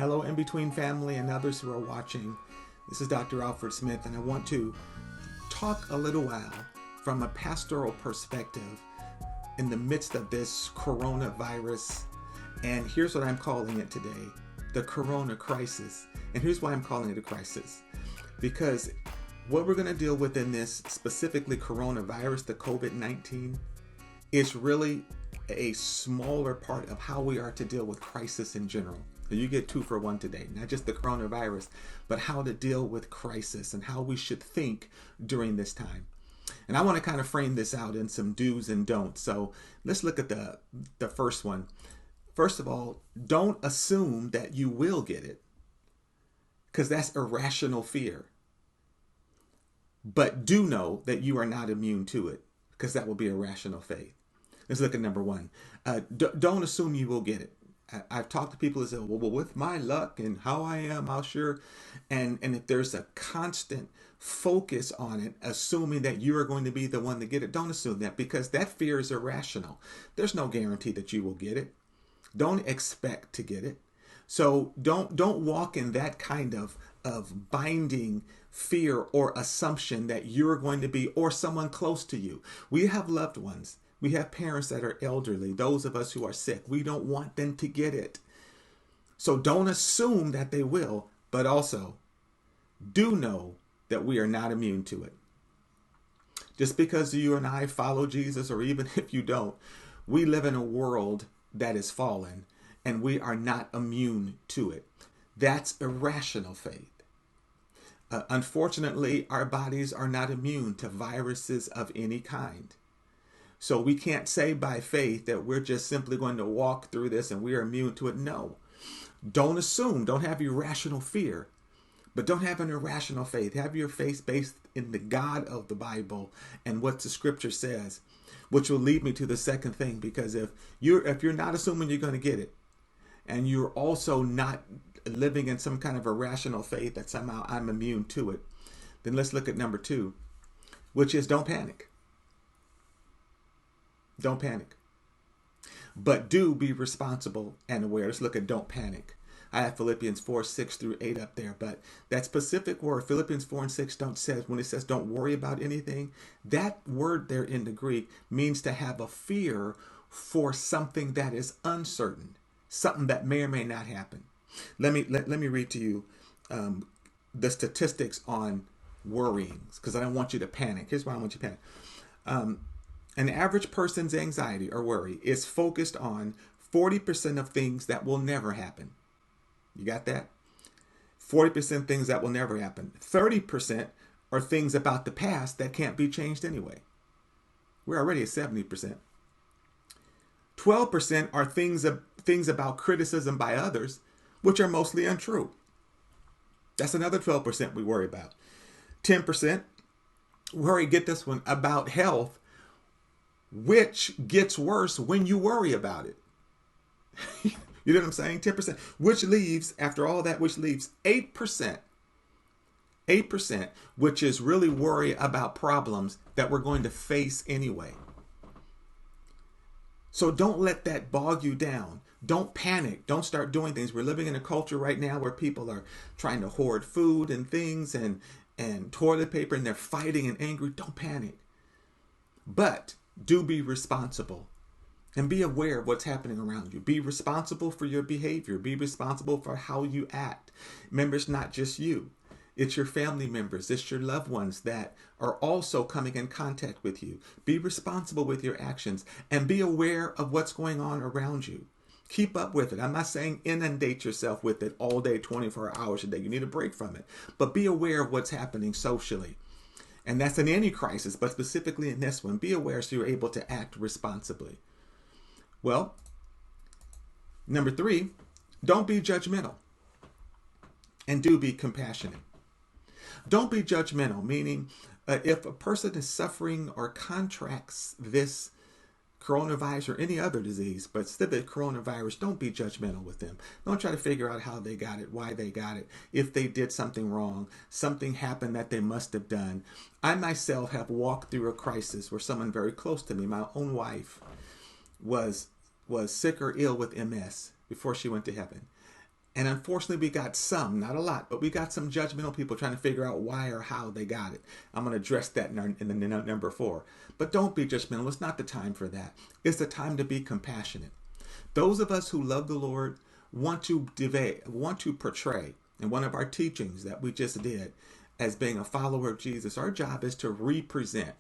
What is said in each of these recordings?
Hello, in between family and others who are watching. This is Dr. Alfred Smith, and I want to talk a little while from a pastoral perspective in the midst of this coronavirus. And here's what I'm calling it today: the corona crisis. And here's why I'm calling it a crisis. Because what we're going to deal with in this, specifically coronavirus, the COVID-19, is really a smaller part of how we are to deal with crisis in general. So you get 2 for 1 today, not just the coronavirus, but how to deal with crisis and how we should think during this time. And I want to kind of frame this out in some do's and don'ts. So let's look at the first one. First of all, don't assume that you will get it, because that's irrational fear. But do know that you are not immune to it, because that will be irrational faith. Let's look at number 1. Don't assume you will get it. I've talked to people who say, well, with my luck and how I am, I'll sure. And if there's a constant focus on it, assuming that you are going to be the one to get it, don't assume that, because that fear is irrational. There's no guarantee that you will get it. Don't expect to get it. So don't walk in that kind of binding fear or assumption that you're going to be, or someone close to you. We have loved ones. We have parents that are elderly, those of us who are sick. We don't want them to get it. So don't assume that they will, but also do know that we are not immune to it. Just because you and I follow Jesus, or even if you don't, we live in a world that is fallen, and we are not immune to it. That's irrational faith. Unfortunately, our bodies are not immune to viruses of any kind. So we can't say by faith that we're just simply going to walk through this and we are immune to it. No. Don't assume. Don't have irrational fear. But don't have an irrational faith. Have your faith based in the God of the Bible and what the scripture says, which will lead me to the second thing. Because if you're not assuming you're going to get it, and you're also not living in some kind of irrational faith that somehow I'm immune to it, then let's look at number 2, which is don't panic. Don't panic. But do be responsible and aware. Let's look at don't panic. I have Philippians 4:6-8 up there, but that specific word, Philippians 4:6, when it says don't worry about anything, that word there in the Greek means to have a fear for something that is uncertain, something that may or may not happen. Let me read to you the statistics on worrying, because I don't want you to panic. Here's why I want you to panic. An average person's anxiety or worry is focused on 40% of things that will never happen. You got that? 40% things that will never happen. 30% are things about the past that can't be changed anyway. We're already at 70%. 12% are things about criticism by others, which are mostly untrue. That's another 12% we worry about. 10% worry, get this one, about health, which gets worse when you worry about it. You know what I'm saying? 10%, which leaves, after all that, which leaves 8%, which is really worry about problems that we're going to face anyway. So don't let that bog you down. Don't panic. Don't start doing things. We're living in a culture right now where people are trying to hoard food and things and toilet paper, and they're fighting and angry. Don't panic. But do be responsible and be aware of what's happening around you. Be responsible for your behavior. Be responsible for how you act. Remember, it's not just you. It's your family members. It's your loved ones that are also coming in contact with you. Be responsible with your actions and be aware of what's going on around you. Keep up with it. I'm not saying inundate yourself with it all day, 24 hours a day. You need a break from it. But be aware of what's happening socially. And that's in any crisis, but specifically in this one, be aware so you're able to act responsibly. Well, number 3, don't be judgmental, and do be compassionate. Don't be judgmental, meaning if a person is suffering or contracts this coronavirus or any other disease, but specifically coronavirus, don't be judgmental with them. Don't try to figure out how they got it, why they got it, if they did something wrong, something happened that they must have done. I myself have walked through a crisis where someone very close to me, my own wife, was sick or ill with MS before she went to heaven. And unfortunately, we got some, not a lot, but we got some judgmental people trying to figure out why or how they got it. I'm going to address that in the number 4. But don't be judgmental. It's not the time for that. It's the time to be compassionate. Those of us who love the Lord want to portray, in one of our teachings that we just did, as being a follower of Jesus, our job is to represent,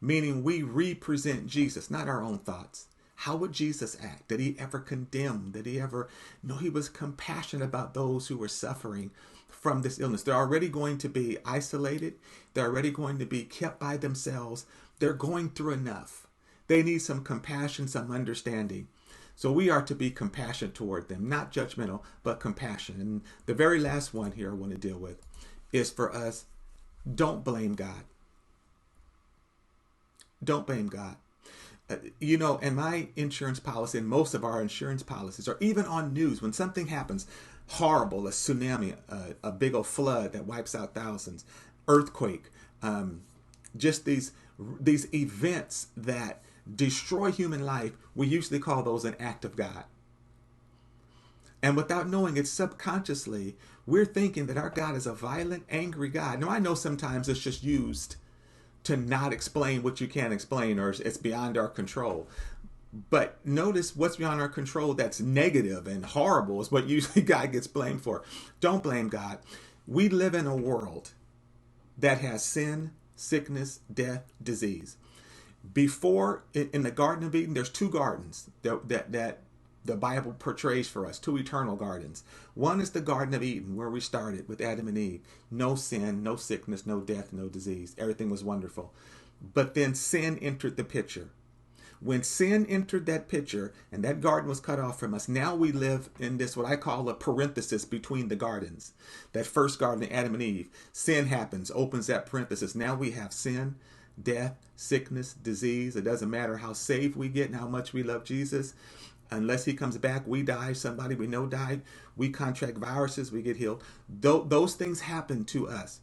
meaning we represent Jesus, not our own thoughts. How would Jesus act? Did he ever condemn? Did he ever? No, he was compassionate about those who were suffering from this illness. They're already going to be isolated. They're already going to be kept by themselves. They're going through enough. They need some compassion, some understanding. So we are to be compassionate toward them, not judgmental, but compassion. And the very last one here I want to deal with is for us, don't blame God. Don't blame God. And my insurance policy and most of our insurance policies, or even on news, when something happens horrible, a tsunami, a big old flood that wipes out thousands, earthquake, just these events that destroy human life, we usually call those an act of God. And without knowing it, subconsciously, we're thinking that our God is a violent, angry God. Now, I know sometimes it's just used to not explain what you can't explain, or it's beyond our control. But notice what's beyond our control that's negative and horrible is what usually God gets blamed for. Don't blame God. We live in a world that has sin, sickness, death, disease. Before, in the Garden of Eden, there's 2 gardens that the Bible portrays for us, 2 eternal gardens. One is the Garden of Eden, where we started with Adam and Eve. No sin, no sickness, no death, no disease. Everything was wonderful. But then sin entered the picture. When sin entered that picture and that garden was cut off from us, now we live in this, what I call a parenthesis between the gardens. That first garden, Adam and Eve, sin happens, opens that parenthesis. Now we have sin, death, sickness, disease. It doesn't matter how saved we get and how much we love Jesus. Unless he comes back, we die. Somebody we know died. We contract viruses. We get healed. Those things happen to us.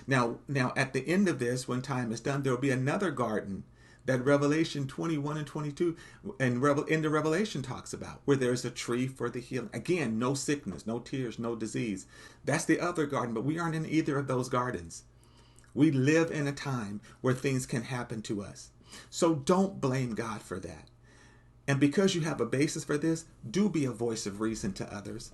Now, at the end of this, when time is done, there will be another garden that Revelation 21 and 22 and in the Revelation talks about, where there's a tree for the healing. Again, no sickness, no tears, no disease. That's the other garden, but we aren't in either of those gardens. We live in a time where things can happen to us. So don't blame God for that. And because you have a basis for this, do be a voice of reason to others.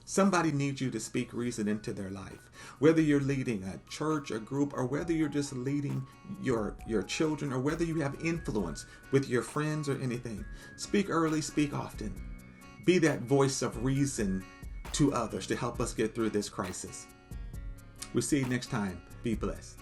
Somebody needs you to speak reason into their life. Whether you're leading a church, a group, or whether you're just leading your children, or whether you have influence with your friends or anything. Speak early, speak often. Be that voice of reason to others to help us get through this crisis. We'll see you next time. Be blessed.